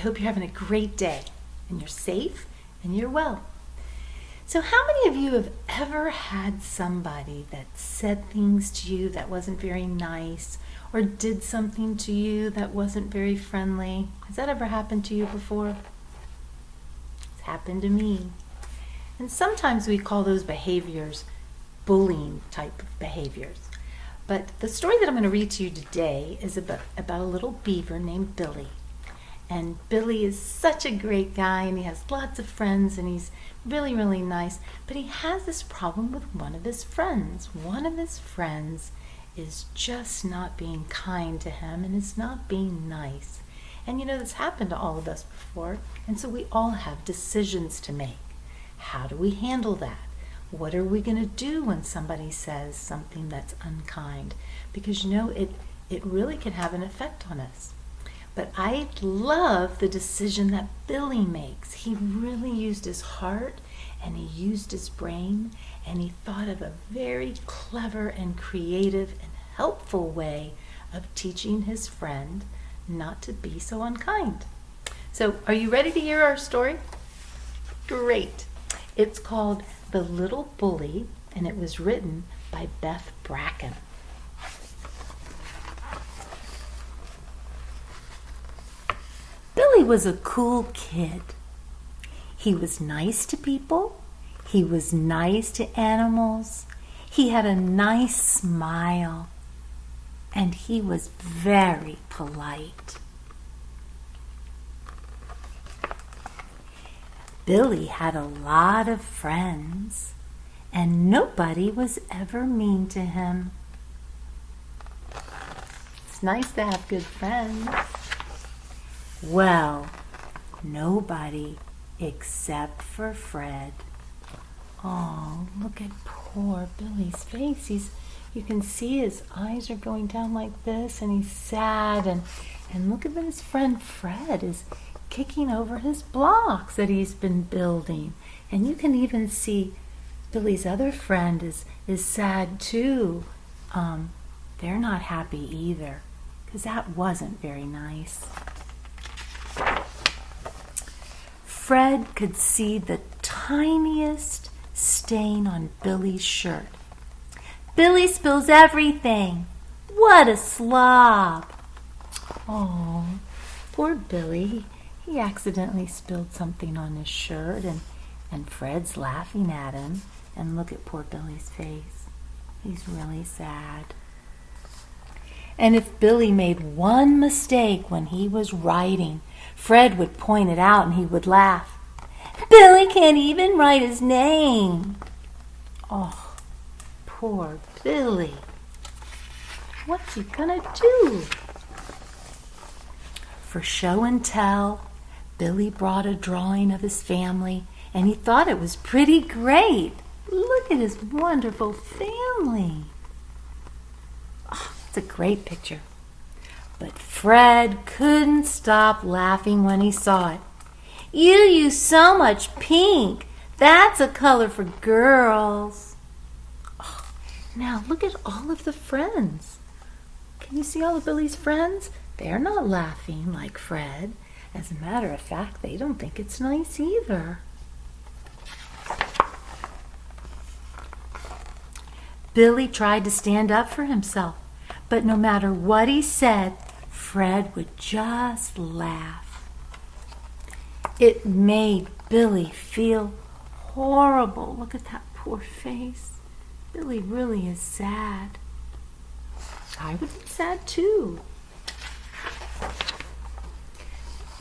hope you're having a great day and you're safe and you're well. So how many of you have ever had somebody that said things to you that wasn't very nice or did something to you that wasn't very friendly? Has that ever happened to you before? It's happened to me. And sometimes we call those behaviors bullying type of behaviors. But the story that I'm going to read to you today is about a little beaver named Billy. And Billy is such a great guy, and he has lots of friends, and he's really, really nice. But he has this problem with one of his friends. One of his friends is just not being kind to him and is not being nice. And you know, this happened to all of us before, and so we all have decisions to make. How do we handle that? What are we going to do when somebody says something that's unkind? Because you know, it really can have an effect on us. But I love the decision that Billy makes. He really used his heart and he used his brain and he thought of a very clever and creative and helpful way of teaching his friend not to be so unkind. So, are you ready to hear our story? Great. It's called The Little Bully, and it was written by Beth. Billy was a cool kid. He was nice to people. He was nice to animals. He had a nice smile. And he was very polite. Billy had a lot of friends, and nobody was ever mean to him. It's nice to have good friends. Well, nobody except for Fred. Oh, look at poor Billy's face. You can see his eyes are going down like this, and he's sad. And look at his friend Fred is kicking over his blocks that he's been building. And you can even see Billy's other friend is sad too. They're not happy either, because that wasn't very nice. Fred could see the tiniest stain on Billy's shirt. Billy spills everything. What a slob. Oh, poor Billy. He accidentally spilled something on his shirt, and Fred's laughing at him. And look at poor Billy's face. He's really sad. And if Billy made one mistake when he was writing, Fred would point it out and he would laugh. Billy can't even write his name. Oh, poor Billy. What's he gonna do? For show and tell, Billy brought a drawing of his family, and he thought it was pretty great. Look at his wonderful family. Oh, it's a great picture. But Fred couldn't stop laughing when he saw it. You use so much pink. That's a color for girls. Oh, now look at all of the friends. Can you see all of Billy's friends? They're not laughing like Fred. As a matter of fact, they don't think it's nice either. Billy tried to stand up for himself, but no matter what he said, Fred would just laugh. It made Billy feel horrible. Look at that poor face. Billy really is sad. I would be sad too.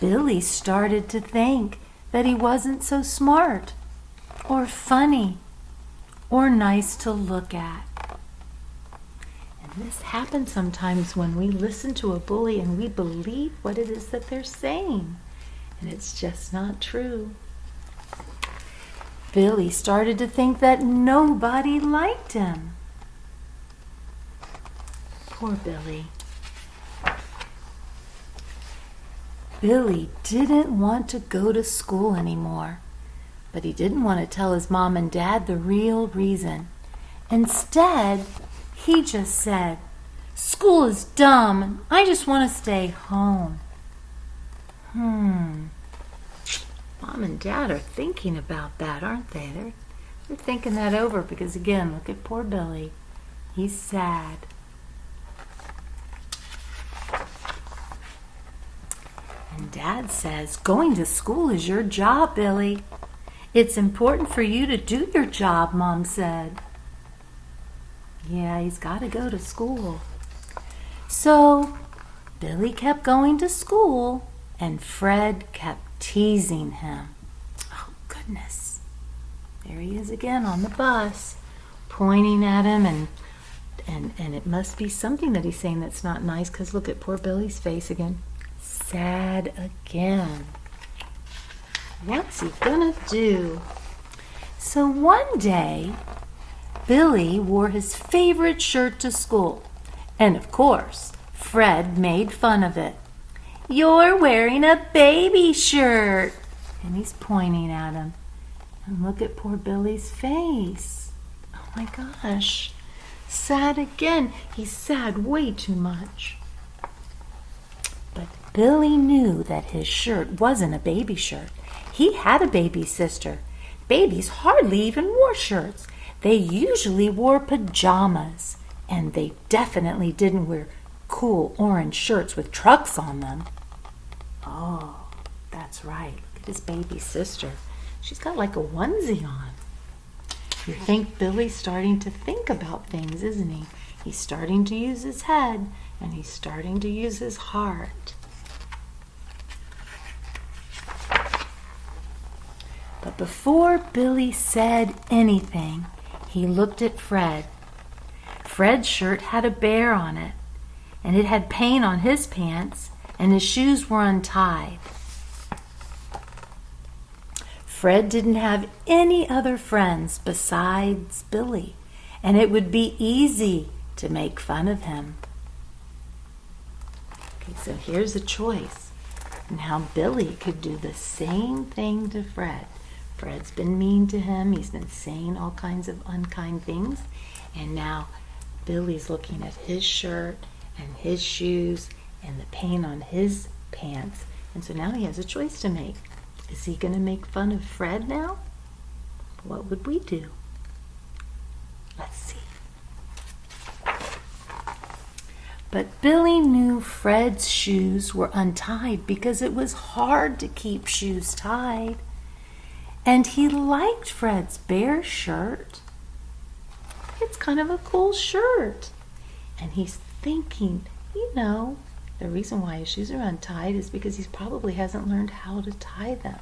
Billy started to think that he wasn't so smart or funny or nice to look at. And this happens sometimes when we listen to a bully and we believe what it is that they're saying. And it's just not true. Billy started to think that nobody liked him. Poor Billy. Billy didn't want to go to school anymore, but he didn't want to tell his mom and dad the real reason. Instead, he just said, "School is dumb. I just want to stay home." Mom and Dad are thinking about that, aren't they? They're thinking that over because, again, look at poor Billy. He's sad. And Dad says, going to school is your job, Billy. It's important for you to do your job, Mom said. Yeah, he's got to go to school. So Billy kept going to school, and Fred kept teasing him. Oh, goodness. There he is again on the bus, pointing at him, and it must be something that he's saying that's not nice, because look at poor Billy's face again. Sad again. What's he gonna do? So one day, Billy wore his favorite shirt to school. And of course, Fred made fun of it. You're wearing a baby shirt. And he's pointing at him. And look at poor Billy's face. Oh my gosh. Sad again. He's sad way too much. But Billy knew that his shirt wasn't a baby shirt. He had a baby sister. Babies hardly even wore shirts. They usually wore pajamas. And they definitely didn't wear cool orange shirts with trucks on them. Oh, that's right. Look at his baby sister. She's got like a onesie on. You think Billy's starting to think about things, isn't he? He's starting to use his head, and he's starting to use his heart. But before Billy said anything, he looked at Fred. Fred's shirt had a bear on it, and it had paint on his pants, and his shoes were untied. Fred didn't have any other friends besides Billy, and it would be easy to make fun of him. Okay, so here's a choice. Now Billy could do the same thing to Fred. Fred's been mean to him. He's been saying all kinds of unkind things, and now Billy's looking at his shirt and his shoes and the paint on his pants. And so now he has a choice to make. Is he going to make fun of Fred now? What would we do? Let's see. But Billy knew Fred's shoes were untied because it was hard to keep shoes tied. And he liked Fred's bear shirt. It's kind of a cool shirt. And he's thinking, the reason why his shoes are untied is because he probably hasn't learned how to tie them.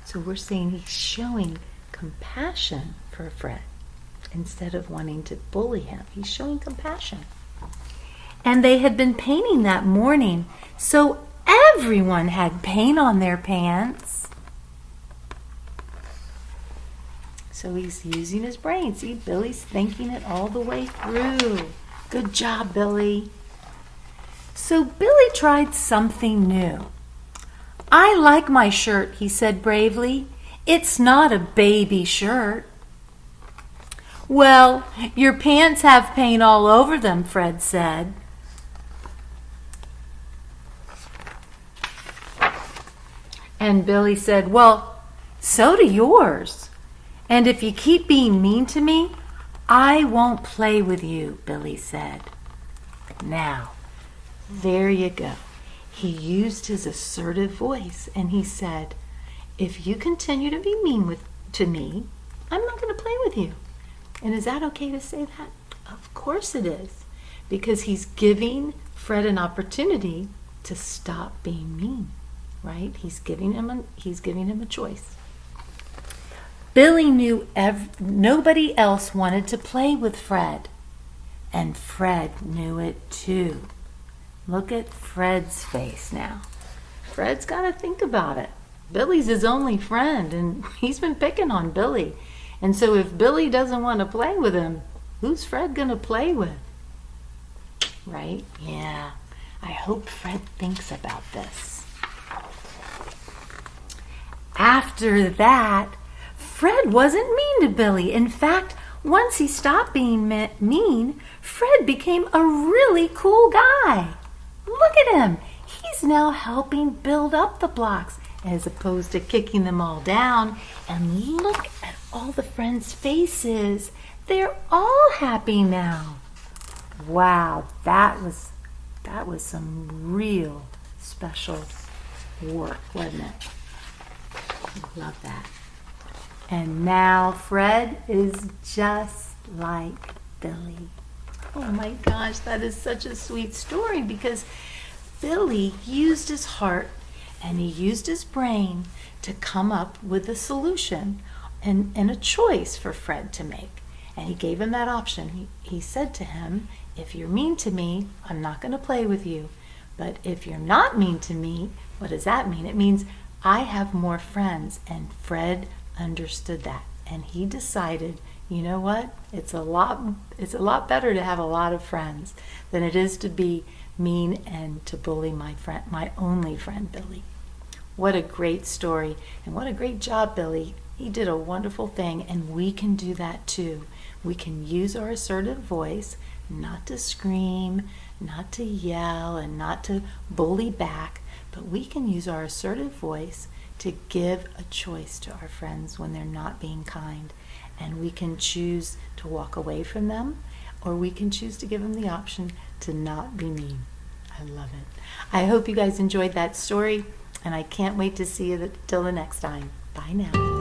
So we're saying he's showing compassion for Fred instead of wanting to bully him. He's showing compassion. And they had been painting that morning, so everyone had paint on their pants. So he's using his brain. See, Billy's thinking it all the way through. Good job, Billy. So Billy tried something new. I like my shirt, he said bravely. It's not a baby shirt. Well, your pants have paint all over them, Fred said. And Billy said, well, so do yours. And if you keep being mean to me, I won't play with you, Billy said. Now, there you go. He used his assertive voice and he said, if you continue to be mean to me, I'm not going to play with you. And is that okay to say that? Of course it is. Because he's giving Fred an opportunity to stop being mean, right? He's giving him a choice. Billy knew nobody else wanted to play with Fred. And Fred knew it too. Look at Fred's face now. Fred's got to think about it. Billy's his only friend, and he's been picking on Billy. And so if Billy doesn't want to play with him, who's Fred going to play with? Right? Yeah. I hope Fred thinks about this. After that, Fred wasn't mean to Billy. In fact, once he stopped being mean, Fred became a really cool guy. Look at him. He's now helping build up the blocks as opposed to kicking them all down. And look at all the friends' faces. They're all happy now. Wow, that was some real special work, wasn't it? I love that. And now Fred is just like Billy. Oh my gosh, that is such a sweet story, because Billy used his heart and he used his brain to come up with a solution and a choice for Fred to make. And he gave him that option. He said to him, if you're mean to me, I'm not going to play with you. But if you're not mean to me, what does that mean? It means I have more friends. And Fred understood that. And he decided, you know what? It's a lot better to have a lot of friends than it is to be mean and to bully my only friend, Billy. What a great story, and what a great job, Billy. He did a wonderful thing, and we can do that too. We can use our assertive voice, not to scream, not to yell, and not to bully back, but we can use our assertive voice to give a choice to our friends when they're not being kind. And we can choose to walk away from them, or we can choose to give them the option to not be mean. I love it. I hope you guys enjoyed that story, and I can't wait to see you till the next time. Bye now.